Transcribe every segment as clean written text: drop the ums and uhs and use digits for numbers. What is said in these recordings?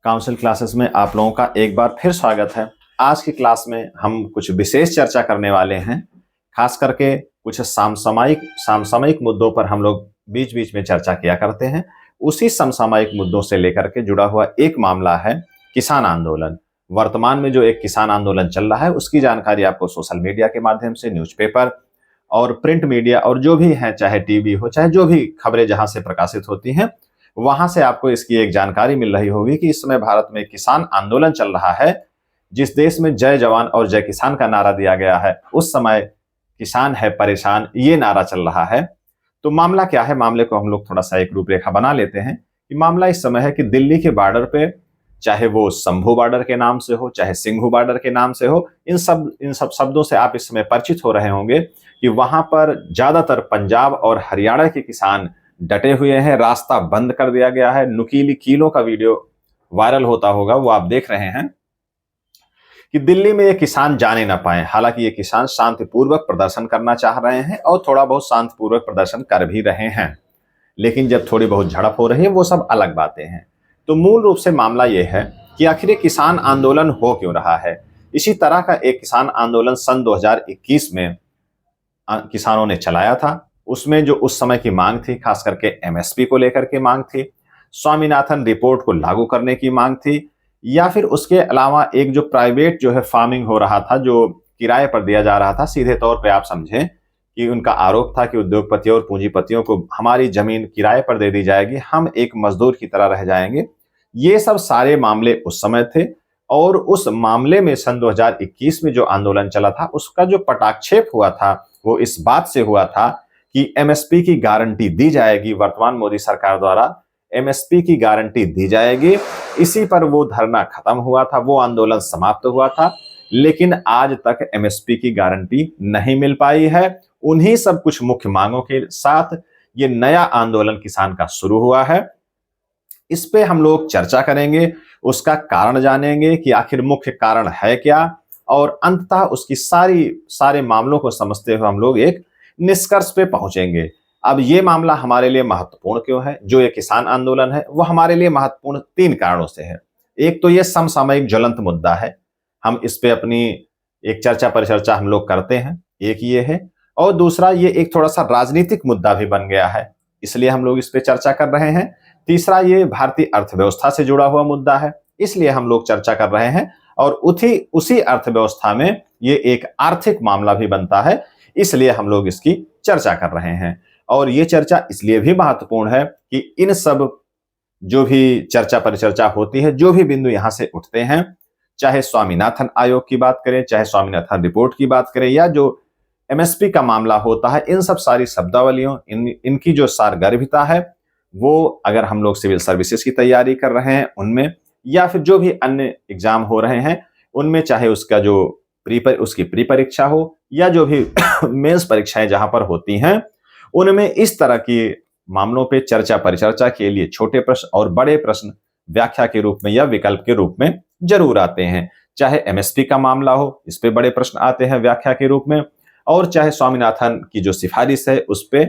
Council classes में आप लोगों का एक बार फिर स्वागत है। आज की क्लास में हम कुछ विशेष चर्चा करने वाले हैं। खास करके कुछ समसामयिक मुद्दों पर हम लोग बीच बीच में चर्चा किया करते हैं। उसी समसामयिक मुद्दों से लेकर के जुड़ा हुआ एक मामला है किसान आंदोलन। वर्तमान में जो एक किसान आंदोलन चल रहा है उसकी जानकारी आपको सोशल मीडिया के माध्यम से, न्यूज़पेपर और प्रिंट मीडिया और जो भी है, चाहे टीवी हो, चाहे जो भी खबरें जहां से प्रकाशित होती हैं, वहां से आपको इसकी एक जानकारी मिल रही होगी कि इस समय भारत में किसान आंदोलन चल रहा है। जिस देश में जय जवान और जय किसान का नारा दिया गया है, उस समय किसान है परेशान, ये नारा चल रहा है। तो मामला क्या है, मामले को हम लोग थोड़ा सा एक रूपरेखा बना लेते हैं कि मामला इस समय है कि दिल्ली के बॉर्डर पे, चाहे वो शंभू बॉर्डर के नाम से हो, चाहे सिंघू बॉर्डर के नाम से हो, इन सब शब्दों से आप इस समय परिचित हो रहे होंगे कि वहां पर ज्यादातर पंजाब और हरियाणा के किसान डटे हुए हैं। रास्ता बंद कर दिया गया है। नुकीली कीलों का वीडियो वायरल होता होगा, वो आप देख रहे हैं कि दिल्ली में ये किसान जाने ना पाए। हालांकि ये किसान शांतिपूर्वक प्रदर्शन करना चाह रहे हैं और थोड़ा बहुत शांतिपूर्वक प्रदर्शन कर भी रहे हैं, लेकिन जब थोड़ी बहुत झड़प हो रही है वो सब अलग बातें हैं। तो मूल रूप से मामला यह है कि आखिर ये किसान आंदोलन हो क्यों रहा है। इसी तरह का एक किसान आंदोलन सन 2021 में किसानों ने चलाया था। उसमें जो उस समय की मांग थी, खास करके एमएसपी को लेकर के मांग थी, स्वामीनाथन रिपोर्ट को लागू करने की मांग थी, या फिर उसके अलावा एक जो प्राइवेट जो है फार्मिंग हो रहा था, जो किराए पर दिया जा रहा था। सीधे तौर पे आप समझें कि उनका आरोप था कि उद्योगपतियों और पूंजीपतियों को हमारी जमीन किराए पर दे दी जाएगी, हम एक मजदूर की तरह रह जाएंगे। ये सब सारे मामले उस समय थे और उस मामले में सन 2021 में जो आंदोलन चला था उसका जो पटाक्षेप हुआ था वो इस बात से हुआ था कि एमएसपी की गारंटी दी जाएगी। वर्तमान मोदी सरकार द्वारा एमएसपी की गारंटी दी जाएगी। इसी पर वो धरना खत्म हुआ था, वो आंदोलन समाप्त हुआ था, लेकिन आज तक एमएसपी की गारंटी नहीं मिल पाई है। उन्हीं सब कुछ मुख्य मांगों के साथ ये नया आंदोलन किसान का शुरू हुआ है। इस पे हम लोग चर्चा करेंगे, उसका कारण जानेंगे कि आखिर मुख्य कारण है क्या, और अंततः उसकी सारे मामलों को समझते हुए हम लोग एक निष्कर्ष पे पहुंचेंगे। अब ये मामला हमारे लिए महत्वपूर्ण क्यों है, जो ये किसान आंदोलन है वो हमारे लिए महत्वपूर्ण 3 कारणों से है। एक तो ये समसामयिक ज्वलंत मुद्दा है, हम इस पे अपनी एक चर्चा परिचर्चा हम लोग करते हैं, एक ये है। और दूसरा, ये एक थोड़ा सा राजनीतिक मुद्दा भी बन गया है, इसलिए हम लोग इस पे चर्चा कर रहे हैं। तीसरा, ये भारतीय अर्थव्यवस्था से जुड़ा हुआ मुद्दा है, इसलिए हम लोग चर्चा कर रहे हैं। और उसी अर्थव्यवस्था में ये एक आर्थिक मामला भी बनता है, इसलिए हम लोग इसकी चर्चा कर रहे हैं। और ये चर्चा इसलिए भी महत्वपूर्ण है कि इन सब जो भी चर्चा परिचर्चा होती है, जो भी बिंदु यहां से उठते हैं, चाहे स्वामीनाथन आयोग की बात करें, चाहे स्वामीनाथन रिपोर्ट की बात करें, या जो एमएसपी का मामला होता है, इन सब सारी शब्दावलियों, इनकी जो सारगर्भिता है, वो अगर हम लोग सिविल सर्विसेज की तैयारी कर रहे हैं उनमें, या फिर जो भी अन्य एग्जाम हो रहे हैं उनमें, चाहे उसका जो उसकी प्री परीक्षा हो या जो भी मेंस परीक्षाएं जहां पर होती हैं, उनमें इस तरह की मामलों पे चर्चा परिचर्चा के लिए छोटे प्रश्न और बड़े प्रश्न व्याख्या के रूप में या विकल्प के रूप में जरूर आते हैं। चाहे एमएसपी का मामला हो, इस पे बड़े प्रश्न आते हैं व्याख्या के रूप में, और चाहे स्वामीनाथन की जो सिफारिश है उस पे,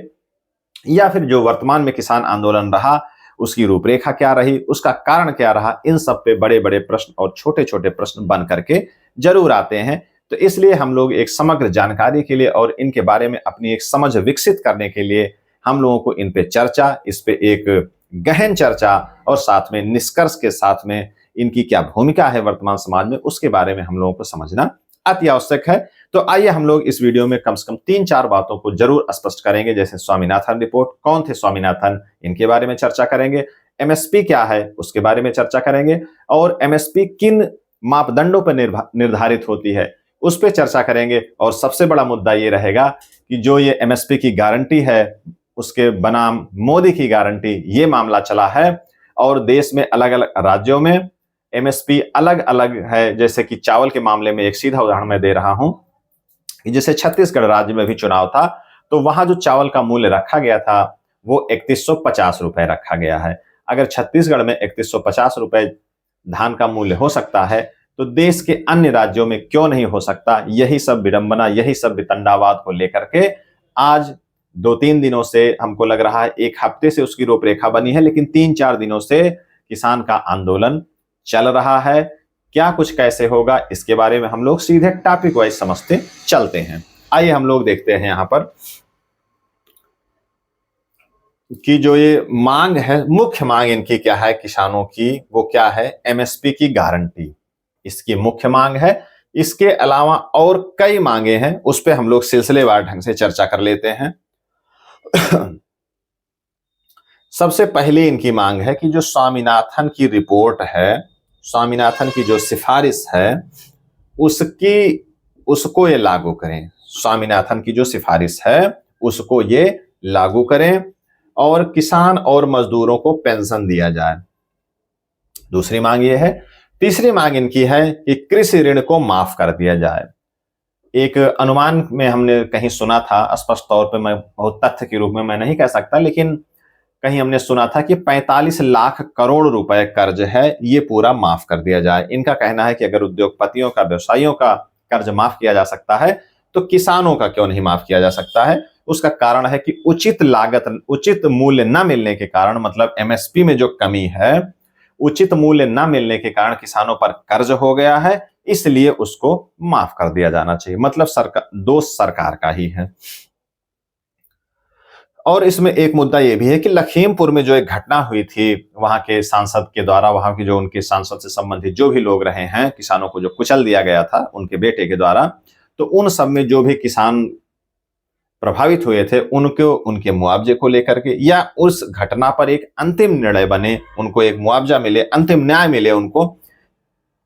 या फिर जो वर्तमान में किसान आंदोलन रहा उसकी रूपरेखा क्या रही, उसका कारण क्या रहा, इन सब पे बड़े बड़े प्रश्न और छोटे छोटे प्रश्न बन करके जरूर आते हैं। तो इसलिए हम लोग एक समग्र जानकारी के लिए और इनके बारे में अपनी एक समझ विकसित करने के लिए हम लोगों को इन पे चर्चा, इस पे एक गहन चर्चा और साथ में निष्कर्ष के साथ में इनकी क्या भूमिका है वर्तमान समाज में, उसके बारे में हम लोगों को समझना अति आवश्यक है। तो आइए हम लोग इस वीडियो में कम से कम 3-4 बातों को जरूर स्पष्ट करेंगे। जैसे स्वामीनाथन रिपोर्ट, कौन थे स्वामीनाथन, इनके बारे में चर्चा करेंगे। एमएसपी क्या है उसके बारे में चर्चा करेंगे, और एमएसपी किन मापदंडों पर निर्धारित होती है उस पर चर्चा करेंगे। और सबसे बड़ा मुद्दा ये रहेगा कि जो ये एमएसपी की गारंटी है उसके बनाम मोदी की गारंटी, ये मामला चला है। और देश में अलग अलग राज्यों में एमएसपी अलग अलग है। जैसे कि चावल के मामले में एक सीधा उदाहरण मैं दे रहा हूं, जैसे छत्तीसगढ़ राज्य में भी चुनाव था, तो वहां जो चावल का मूल्य रखा गया था वो 3150 रुपए रखा गया है। अगर छत्तीसगढ़ में 3150 रुपए धान का मूल्य हो सकता है, तो देश के अन्य राज्यों में क्यों नहीं हो सकता। यही सब विडंबना, यही सब वितंडावाद को लेकर के आज 2-3 दिनों से, हमको लग रहा है 1 हफ्ते से उसकी रूपरेखा बनी है, लेकिन 3-4 दिनों से किसान का आंदोलन चल रहा है, क्या कुछ कैसे होगा, इसके बारे में हम लोग सीधे टॉपिक वाइज समझते चलते हैं। आइए हम लोग देखते हैं यहां पर कि जो ये मांग है, मुख्य मांग इनकी क्या है किसानों की, वो क्या है, एमएसपी की गारंटी इसकी मुख्य मांग है। इसके अलावा और कई मांगे हैं, उस पर हम लोग सिलसिलेवार ढंग से चर्चा कर लेते हैं। सबसे पहले इनकी मांग है कि जो स्वामीनाथन की रिपोर्ट है, स्वामीनाथन की जो सिफारिश है, उसको ये लागू करें। स्वामीनाथन की जो सिफारिश है उसको ये लागू करें और किसान और मजदूरों को पेंशन दिया जाए। दूसरी मांग ये है। तीसरी मांग इनकी है कि कृषि ऋण को माफ कर दिया जाए। एक अनुमान में हमने कहीं सुना था, स्पष्ट तौर पे मैं बहुत तथ्य के रूप में मैं नहीं कह सकता, लेकिन कहीं हमने सुना था कि 45 लाख करोड़ रुपए कर्ज है, ये पूरा माफ कर दिया जाए। इनका कहना है कि अगर उद्योगपतियों का, व्यवसायियों का कर्ज माफ किया जा सकता है तो किसानों का क्यों नहीं माफ किया जा सकता है। उसका कारण है कि उचित लागत, उचित मूल्य न मिलने के कारण, मतलब एमएसपी में जो कमी है, उचित मूल्य न मिलने के कारण किसानों पर कर्ज हो गया है, इसलिए उसको माफ कर दिया जाना चाहिए। मतलब सरकार, दोष सरकार का ही है। और इसमें एक मुद्दा यह भी है कि लखीमपुर में जो एक घटना हुई थी, वहां के सांसद के द्वारा, वहां के जो उनके सांसद से संबंधित जो भी लोग रहे हैं, किसानों को जो कुचल दिया गया था उनके बेटे के द्वारा, तो उन सब में जो भी किसान प्रभावित हुए थे उनको, उनके मुआवजे को लेकर के, या उस घटना पर एक अंतिम निर्णय बने, उनको एक मुआवजा मिले, अंतिम न्याय मिले उनको,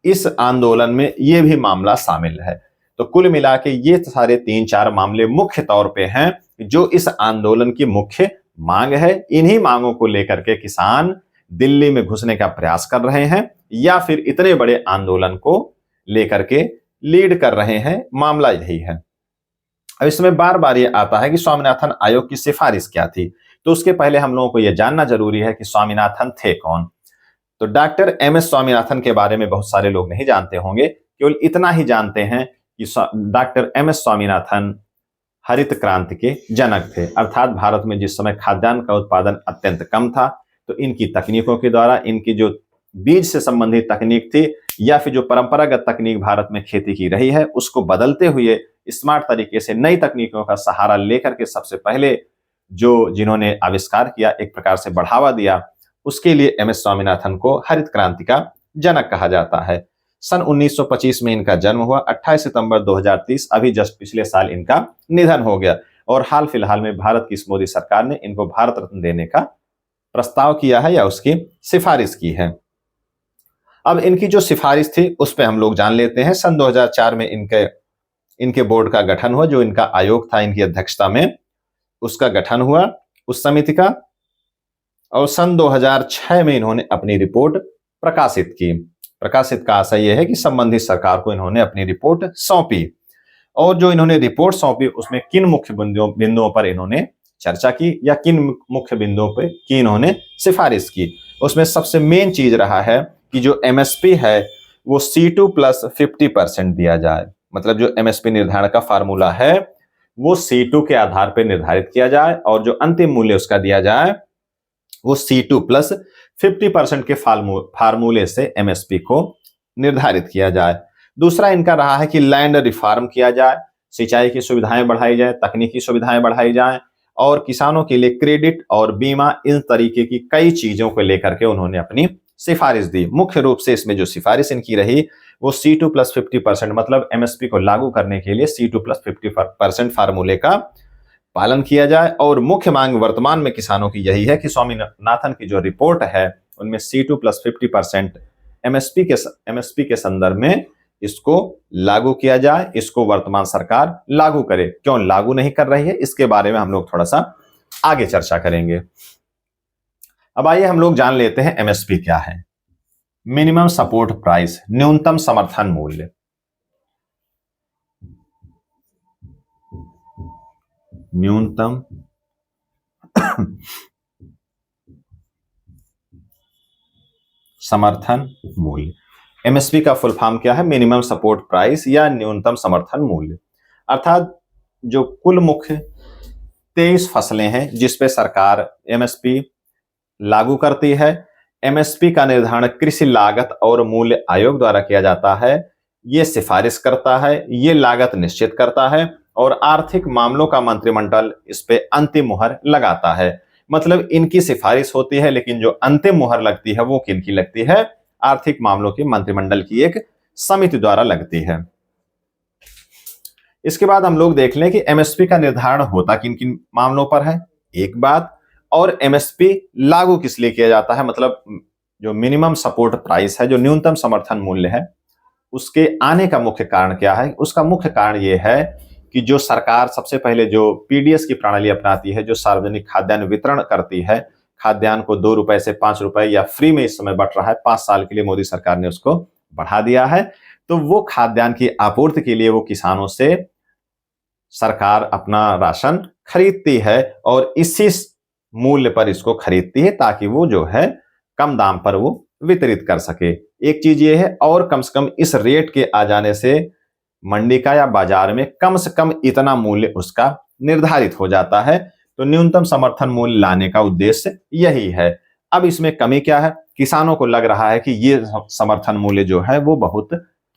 इस आंदोलन में ये भी मामला शामिल है। तो कुल मिला के ये सारे 3-4 मामले मुख्य तौर पे हैं जो इस आंदोलन की मुख्य मांग है। इन्हीं मांगों को लेकर के किसान दिल्ली में घुसने का प्रयास कर रहे हैं या फिर इतने बड़े आंदोलन को लेकर के लीड कर रहे हैं। मामला यही है। अब इसमें बार बार ये आता है कि स्वामीनाथन आयोग की सिफारिश क्या थी, तो उसके पहले हम लोगों को यह जानना जरूरी है कि स्वामीनाथन थे कौन। तो डॉक्टर एमएस स्वामीनाथन के बारे में बहुत सारे लोग नहीं जानते होंगे, केवल इतना ही जानते हैं कि डॉक्टर एमएस स्वामीनाथन हरित क्रांति के जनक थे। अर्थात भारत में जिस समय खाद्यान्न का उत्पादन अत्यंत कम था, तो इनकी तकनीकों के द्वारा, इनकी जो बीज से संबंधित तकनीक थी या फिर जो परंपरागत तकनीक भारत में खेती की रही है, उसको बदलते हुए स्मार्ट तरीके से नई तकनीकों का सहारा लेकर के सबसे पहले जिन्होंने आविष्कार किया, एक प्रकार से बढ़ावा दिया, उसके लिए एमएस स्वामीनाथन को हरित क्रांति का जनक कहा जाता है। सन 1925 में इनका जन्म हुआ। 28 सितंबर 2030, अभी जस्ट पिछले साल इनका निधन हो गया। और हाल फिलहाल में भारत की मोदी सरकार ने इनको भारत रत्न देने का प्रस्ताव किया है या उसकी सिफारिश की है। अब इनकी जो सिफारिश थी उस पर हम लोग जान लेते हैं। सन 2004 में इनके बोर्ड का गठन हुआ, जो इनका आयोग था इनकी अध्यक्षता में, उसका गठन हुआ उस समिति का। और सन 2006 में इन्होंने अपनी रिपोर्ट प्रकाशित की। प्रकाशित का आशय यह है कि संबंधित सरकार को इन्होंने अपनी रिपोर्ट सौंपी। और जो इन्होंने रिपोर्ट सौंपी उसमें किन मुख्य बिंदुओं पर इन्होंने चर्चा की या किन मुख्य बिंदुओं पर की इन्होंने सिफारिश की, उसमें सबसे मेन चीज रहा है कि जो एमएसपी है वो C2 + 50% दिया जाए। मतलब जो एमएसपी निर्धारण का फार्मूला है वो C2 के आधार पर निर्धारित किया जाए और जो अंतिम मूल्य उसका दिया जाए वो C2 + 50% के फार्मूले से एमएसपी को निर्धारित किया जाए। दूसरा इनका रहा है कि लैंड रिफॉर्म किया जाए, सिंचाई की सुविधाएं बढ़ाई जाए, तकनीकी सुविधाएं बढ़ाई जाएं और किसानों के लिए क्रेडिट और बीमा, इन तरीके की कई चीजों को लेकर के उन्होंने अपनी सिफारिश दी। मुख्य रूप से इसमें जो सिफारिश इनकी रही वो C2 + 50%, मतलब एमएसपी को लागू करने के लिए C2 + 50% फार्मूले का पालन किया जाए। और मुख्य मांग वर्तमान में किसानों की यही है कि स्वामीनाथन की जो रिपोर्ट है उनमें C2 + 50% एमएसपी के संदर्भ में इसको लागू किया जाए, इसको वर्तमान सरकार लागू करे। क्यों लागू नहीं कर रही है, इसके बारे में हम लोग थोड़ा सा आगे चर्चा करेंगे। अब आइए हम लोग जान लेते हैं एमएसपी क्या है। मिनिमम सपोर्ट प्राइस, न्यूनतम समर्थन मूल्य। न्यूनतम समर्थन मूल्य, एमएसपी का फुल फॉर्म क्या है? मिनिमम सपोर्ट प्राइस या न्यूनतम समर्थन मूल्य। अर्थात जो कुल मुख्य 23 फसलें हैं जिस पे सरकार एमएसपी लागू करती है, एमएसपी का निर्धारण कृषि लागत और मूल्य आयोग द्वारा किया जाता है। ये सिफारिश करता है, ये लागत निश्चित करता है और आर्थिक मामलों का मंत्रिमंडल इस पे अंतिम मुहर लगाता है। मतलब इनकी सिफारिश होती है, लेकिन जो अंतिम मुहर लगती है वो किनकी लगती है? आर्थिक मामलों के मंत्रिमंडल की एक समिति द्वारा लगती है। इसके बाद हम लोग देख लें कि एमएसपी का निर्धारण होता किन किन मामलों पर है, एक बात, और एमएसपी लागू किस लिए किया जाता है, मतलब जो मिनिमम सपोर्ट प्राइस है, जो न्यूनतम समर्थन मूल्य है, उसके आने का मुख्य कारण क्या है। उसका मुख्य कारण यह है कि जो सरकार सबसे पहले जो पीडीएस की प्रणाली अपनाती है, जो सार्वजनिक खाद्यान्न वितरण करती है, खाद्यान्न को 2 रुपए से 5 रुपए या फ्री में इस समय बंट रहा है, 5 साल के लिए मोदी सरकार ने उसको बढ़ा दिया है। तो वो खाद्यान्न की आपूर्ति के लिए वो किसानों से सरकार अपना राशन खरीदती है और इसी मूल्य पर इसको खरीदती है ताकि वो जो है कम दाम पर वो वितरित कर सके। एक चीज ये है, और कम से कम इस रेट के आ जाने से मंडी का या बाजार में कम से कम इतना मूल्य उसका निर्धारित हो जाता है। तो न्यूनतम समर्थन मूल्य लाने का उद्देश्य यही है। अब इसमें कमी क्या है? किसानों को लग रहा है कि ये समर्थन मूल्य जो है वो बहुत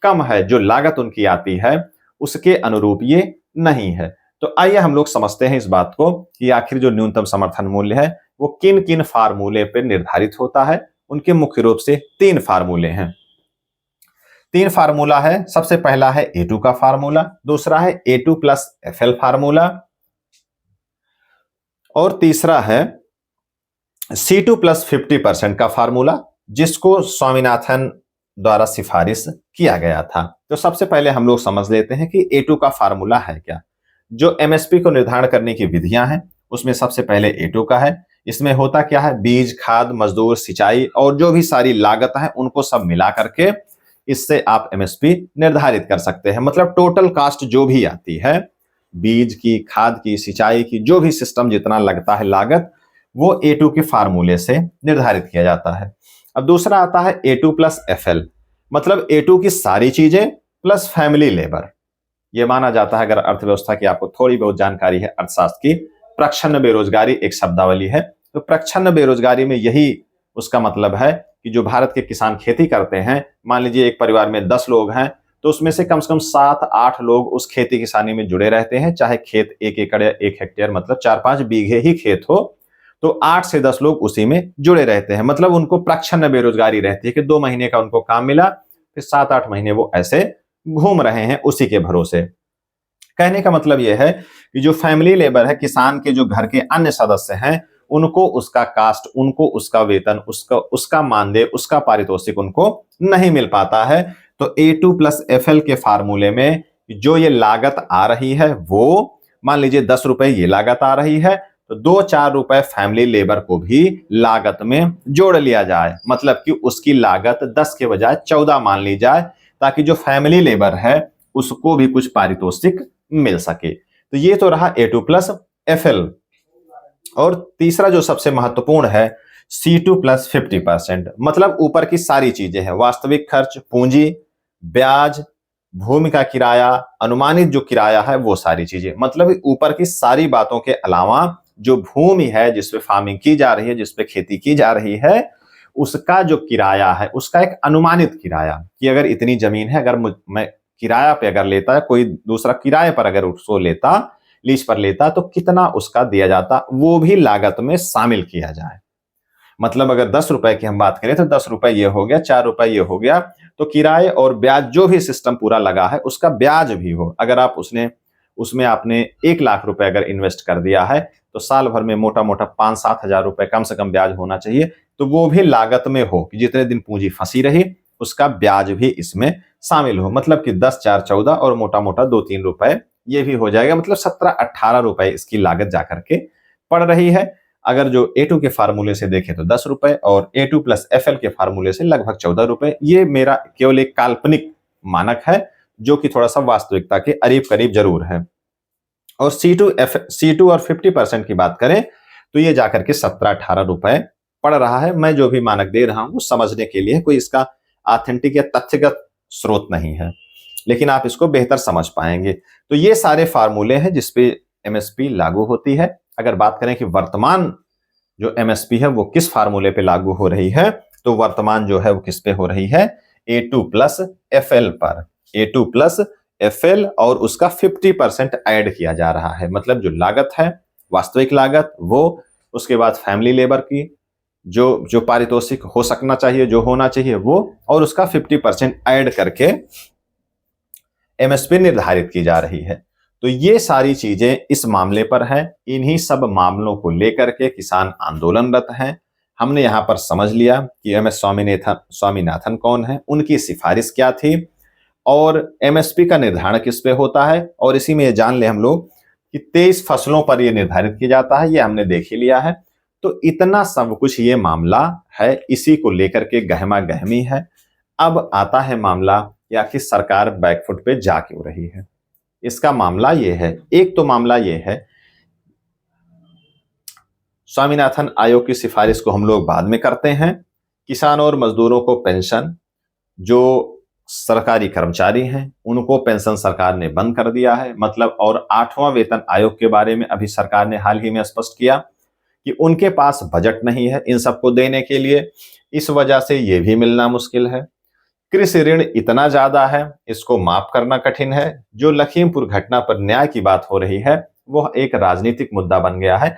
कम है, जो लागत उनकी आती है उसके अनुरूप ये नहीं है। तो आइए हम लोग समझते हैं इस बात को कि आखिर जो न्यूनतम समर्थन मूल्य है वो किन किन फार्मूले पर निर्धारित होता है। उनके मुख्य रूप से 3 फार्मूले हैं। 3 फार्मूला है। सबसे पहला है A2 का फार्मूला, दूसरा है A2 प्लस FL फार्मूला और तीसरा है C2 प्लस 50% का फार्मूला, जिसको स्वामीनाथन द्वारा सिफारिश किया गया था। तो सबसे पहले हम लोग समझ लेते हैं कि A2 का फार्मूला है क्या। जो एमएसपी को निर्धारण करने की विधियां हैं उसमें सबसे पहले A2 का है। इसमें होता क्या है? बीज, खाद, मजदूर, सिंचाई और जो भी सारी लागत है उनको सब मिला करके इससे आप एमएसपी निर्धारित कर सकते हैं। मतलब टोटल कास्ट जो भी आती है, बीज की, खाद की, सिंचाई की, जो भी सिस्टम जितना लगता है लागत, वो A2 के फार्मूले से निर्धारित किया जाता है। अब दूसरा आता है A2 प्लस FL, मतलब A2 की सारी चीजें प्लस फैमिली लेबर। यह माना जाता है, अगर अर्थव्यवस्था की आपको थोड़ी बहुत जानकारी है, अर्थशास्त्र की, प्रच्छन्न बेरोजगारी एक शब्दावली है। तो प्रच्छन्न बेरोजगारी में यही उसका मतलब है कि जो भारत के किसान खेती करते हैं, मान लीजिए एक परिवार में 10 लोग हैं, तो उसमें से कम 7-8 लोग उस खेती किसानी में जुड़े रहते हैं, चाहे खेत 1 एकड़ या 1 हेक्टेयर मतलब 4-5 बीघे ही खेत हो, तो 8 से 10 लोग उसी में जुड़े रहते हैं। मतलब उनको प्रच्छन्न बेरोजगारी रहती है कि 2 महीने का उनको काम मिला, फिर 7-8 महीने वो ऐसे घूम रहे हैं उसी के भरोसे। कहने का मतलब यह है कि जो फैमिली लेबर है, किसान के जो घर के अन्य सदस्य हैं, उनको उसका कास्ट, उनको उसका वेतन, उसका मानदेय, उसका पारितोषिक उनको नहीं मिल पाता है। तो A2 प्लस FL के फार्मूले में जो ये लागत आ रही है, वो मान लीजिए 10 रुपए ये लागत आ रही है, तो 2-4 रुपए फैमिली लेबर को भी लागत में जोड़ लिया जाए। मतलब कि उसकी लागत 10 के बजाय 14 मान ली जाए, ताकि जो फैमिली लेबर है उसको भी कुछ पारितोषिक मिल सके। तो ये तो रहा A2 प्लस FL। और तीसरा जो सबसे महत्वपूर्ण है C2 प्लस 50%, मतलब ऊपर की सारी चीजें हैं, वास्तविक खर्च, पूंजी, ब्याज, भूमि का किराया, अनुमानित जो किराया है, वो सारी चीजें। मतलब ऊपर की सारी बातों के अलावा जो भूमि है जिसपे फार्मिंग की जा रही है, जिसपे खेती की जा रही है, उसका जो किराया है, उसका एक अनुमानित किराया, कि अगर इतनी जमीन है, अगर मैं किराया पे अगर लेता है, कोई दूसरा किराए पर अगर उसको लेता, लीज पर लेता, तो कितना उसका दिया जाता, वो भी लागत में शामिल किया जाए। मतलब अगर 10 रुपए की हम बात करें तो 10 रुपए ये हो गया, 4 रुपए ये हो गया, तो किराए और ब्याज जो भी सिस्टम पूरा लगा है उसका ब्याज भी हो। अगर आप उसमें आपने 1 लाख रुपए अगर इन्वेस्ट कर दिया है, तो साल भर में मोटा मोटा 5-7 हजार रुपए कम से कम ब्याज होना चाहिए। तो वो भी लागत में हो कि जितने दिन पूंजी फंसी रही उसका ब्याज भी इसमें शामिल हो। मतलब कि 10-4 14 और मोटा मोटा 2-3 रुपए ये भी हो जाएगा। मतलब 17-18 रुपए इसकी लागत जाकर के पड़ रही है। अगर जो A2 के फार्मूले से देखें तो 10 रुपए और A2 प्लस FL के फार्मूले से लगभग 14 रुपए। ये मेरा केवल एक काल्पनिक मानक है जो कि थोड़ा सा वास्तविकता के करीब करीब जरूर है। और C2 और 50% की बात करें तो ये जाकर के 17-18 रुपए पड़ रहा है। मैं जो भी मानक दे रहा हूं समझने के लिए, कोई इसका ऑथेंटिक या तथ्यगत स्रोत नहीं है, लेकिन आप इसको बेहतर समझ पाएंगे। तो ये सारे फार्मूले हैं जिसपे एमएसपी लागू होती है। अगर बात करें कि वर्तमान जो एमएसपी है वो किस फार्मूले पे लागू हो रही है, तो वर्तमान जो है वो किस पे हो रही है, A2 प्लस FL पर, A2 प्लस FL और उसका 50% ऐड किया जा रहा है। मतलब जो लागत है, वास्तविक लागत, वो, उसके बाद फैमिली लेबर की जो जो पारितोषिक हो सकना चाहिए, जो होना चाहिए वो, और उसका 50% ऐड करके MSP निर्धारित की जा रही है। तो ये सारी चीजें इस मामले पर हैं। इन्हीं सब मामलों को लेकर के किसान आंदोलनरत हैं। हमने यहां पर समझ लिया कि MS स्वामीनाथन कौन है, उनकी सिफारिश क्या थी और MSP का निर्धारण किस पे होता है, और इसी में ये जान ले हम लोग कि 23 फसलों पर यह निर्धारित किया जाता है, ये हमने देख ही लिया है। तो इतना सब कुछ ये मामला है, इसी को लेकर के गहमा गहमी है। अब आता है मामला कि आखिर सरकार बैकफुट पे जा क्यों रही है। इसका मामला ये है, एक तो मामला ये है, स्वामीनाथन आयोग की सिफारिश को हम लोग बाद में करते हैं। किसानों और मजदूरों को पेंशन, जो सरकारी कर्मचारी हैं उनको पेंशन सरकार ने बंद कर दिया है। मतलब, और 8वां वेतन आयोग के बारे में अभी सरकार ने हाल ही में स्पष्ट किया कि उनके पास बजट नहीं है इन सबको देने के लिए, इस वजह से ये भी मिलना मुश्किल है। कृषि ऋण इतना ज्यादा है, इसको माफ करना कठिन है। जो लखीमपुर घटना पर न्याय की बात हो रही है, वो एक राजनीतिक मुद्दा बन गया है,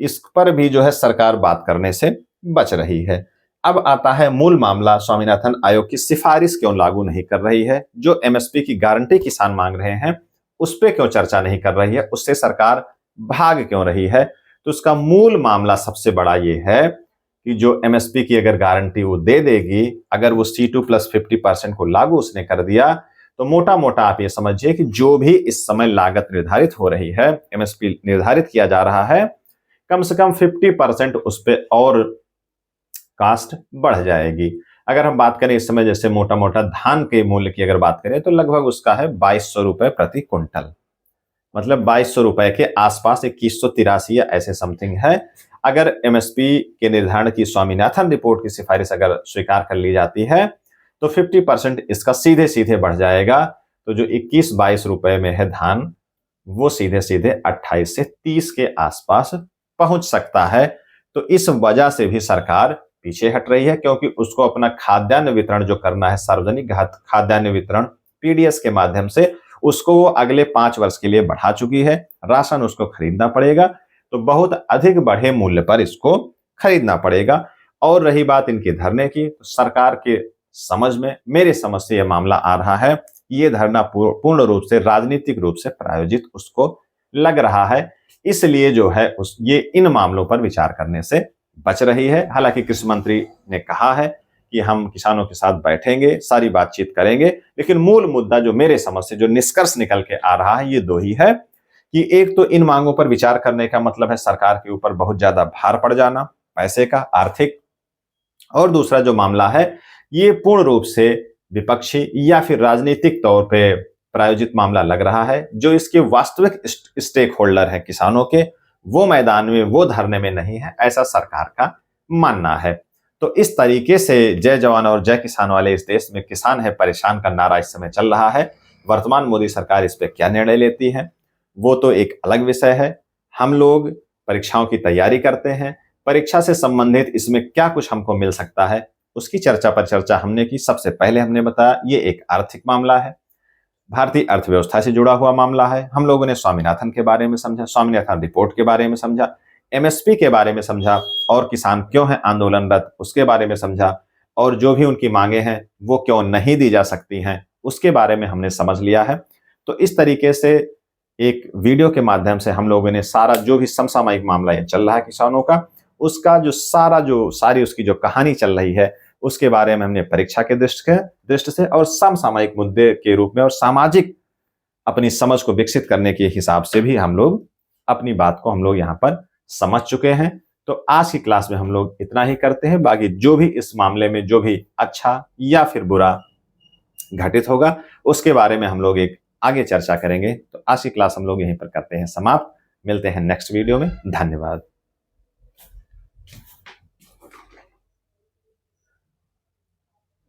इस पर भी जो है सरकार बात करने से बच रही है। अब आता है मूल मामला, स्वामीनाथन आयोग की सिफारिश क्यों लागू नहीं कर रही है, जो MSP की गारंटी किसान मांग रहे हैं उस पर क्यों चर्चा नहीं कर रही है, उससे सरकार भाग क्यों रही है। तो उसका मूल मामला सबसे बड़ा ये है कि जो MSP की अगर गारंटी वो दे देगी, अगर वो C2 प्लस 50% को लागू उसने कर दिया, तो मोटा मोटा आप ये समझिए कि जो भी इस समय लागत निर्धारित हो रही है, MSP निर्धारित किया जा रहा है, कम से कम 50% उस पर और कास्ट बढ़ जाएगी। अगर हम बात करें इस समय, जैसे मोटा मोटा धान के मूल्य की अगर बात करें तो लगभग उसका है 2200 रुपए प्रति क्विंटल। मतलब 2200 रुपए के आसपास, 2183 या ऐसे समथिंग है। अगर MSP के निर्धारण की स्वामीनाथन रिपोर्ट की सिफारिश अगर स्वीकार कर ली जाती है तो 50% इसका सीधे सीधे बढ़ जाएगा। तो जो 21-22 रुपए में है धान, वो सीधे सीधे 28 से 30 के आसपास पहुंच सकता है। तो इस वजह से भी सरकार पीछे हट रही है, क्योंकि उसको अपना खाद्यान्न वितरण जो करना है, सार्वजनिक खाद्यान्न वितरण PDS के माध्यम से, उसको वो अगले 5 वर्ष के लिए बढ़ा चुकी है। राशन उसको खरीदना पड़ेगा, तो बहुत अधिक बढ़े मूल्य पर इसको खरीदना पड़ेगा। और रही बात इनके धरने की, तो सरकार के समझ में, मेरे समझ से यह मामला आ रहा है, ये धरना पूर्ण रूप से राजनीतिक रूप से प्रायोजित उसको लग रहा है। इसलिए जो है ये इन मामलों पर विचार करने से बच रही है। हालांकि कृषि मंत्री ने कहा है कि हम किसानों के साथ बैठेंगे, सारी बातचीत करेंगे, लेकिन मूल मुद्दा जो मेरे समझ से जो निष्कर्ष निकल के आ रहा है, ये दो ही है कि एक तो इन मांगों पर विचार करने का मतलब है सरकार के ऊपर बहुत ज्यादा भार पड़ जाना, पैसे का, आर्थिक, और दूसरा जो मामला है ये पूर्ण रूप से विपक्षी या फिर राजनीतिक तौर पे प्रायोजित मामला लग रहा है। जो इसके वास्तविक स्टेक होल्डर है किसानों के, वो मैदान में, वो धरने में नहीं है, ऐसा सरकार का मानना है। तो इस तरीके से जय जवान और जय किसान वाले इस देश में किसान है परेशान का नारा इस समय चल रहा है। वर्तमान मोदी सरकार इस पर क्या निर्णय लेती है वो तो एक अलग विषय है। हम लोग परीक्षाओं की तैयारी करते हैं, परीक्षा से संबंधित इसमें क्या कुछ हमको मिल सकता है उसकी चर्चा पर चर्चा हमने की। सबसे पहले हमने बताया ये एक आर्थिक मामला है, भारतीय अर्थव्यवस्था से जुड़ा हुआ मामला है। हम लोगों ने स्वामीनाथन के बारे में समझा, स्वामीनाथन रिपोर्ट के बारे में समझा, MSP के बारे में समझा, और किसान क्यों है आंदोलनरत उसके बारे में समझा, और जो भी उनकी मांगे हैं वो क्यों नहीं दी जा सकती हैं उसके बारे में हमने समझ लिया है। तो इस तरीके से एक वीडियो के माध्यम से हम लोगों ने सारा जो भी समसामयिक मामला ये चल रहा है किसानों का, उसका जो सारी उसकी जो कहानी चल रही है उसके बारे में हमने परीक्षा के दृष्टि से और समसामयिक मुद्दे के रूप में और सामाजिक अपनी समझ को विकसित करने के हिसाब से भी हम लोग अपनी बात को हम लोग यहाँ पर समझ चुके हैं। तो आज की क्लास में हम लोग इतना ही करते हैं। बाकी जो भी इस मामले में जो भी अच्छा या फिर बुरा घटित होगा उसके बारे में हम लोग एक आगे चर्चा करेंगे। तो आज की क्लास हम लोग यहीं पर करते हैं समाप्त। मिलते हैं नेक्स्ट वीडियो में। धन्यवाद।